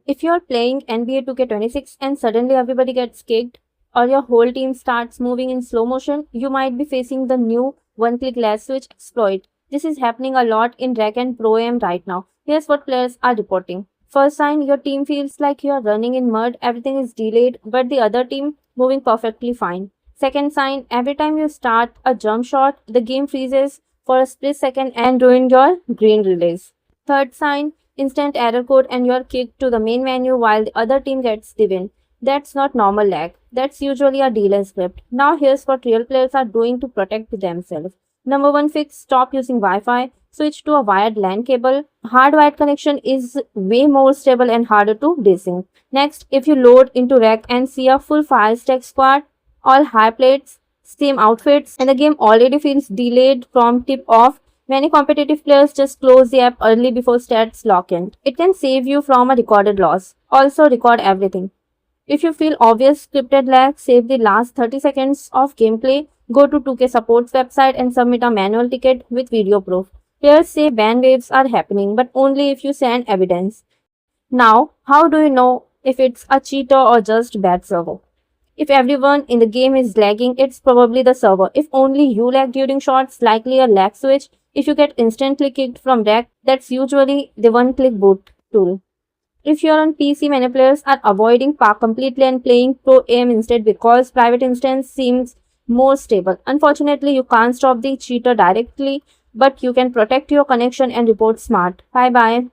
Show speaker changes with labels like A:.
A: If you're playing NBA 2K26 and suddenly everybody gets kicked or your whole team starts moving in slow motion, you might be facing the new one-click lag switch exploit. This is happening a lot in Rec and Pro Am right now. Here's what players are reporting. First sign, your team feels like you're running in mud, everything is delayed, but the other team moving perfectly fine. Second sign, every time you start a jump shot, the game freezes for a split second and ruins your green release. Third sign, instant error code and you're kicked to the main menu while the other team gets the win. That's not normal lag. That's usually a delay script. Now here's what real players are doing to protect themselves. Number one fix, stop using Wi-Fi. Switch to a wired LAN cable. Hardwired connection is way more stable and harder to desync. Next, if you load into Rec and see a full fire stack squad, all high plates, same outfits, and the game already feels delayed from tip off, many competitive players just close the app early before stats lock in. It can save you from a recorded loss. Also, record everything. If you feel obvious scripted lag, save the last 30 seconds of gameplay, go to 2K Support's website and submit a manual ticket with video proof. Players say ban waves are happening, but only if you send evidence. Now, how do you know if it's a cheater or just bad server? If everyone in the game is lagging, it's probably the server. If only you lag during shots, likely a lag switch. If you get instantly kicked from Rec, that's usually the one-click boot tool. If you're on PC, many players are avoiding Park completely and playing Pro Am instead because private instance seems more stable. Unfortunately, you can't stop the cheater directly, but you can protect your connection and report smart. Bye bye.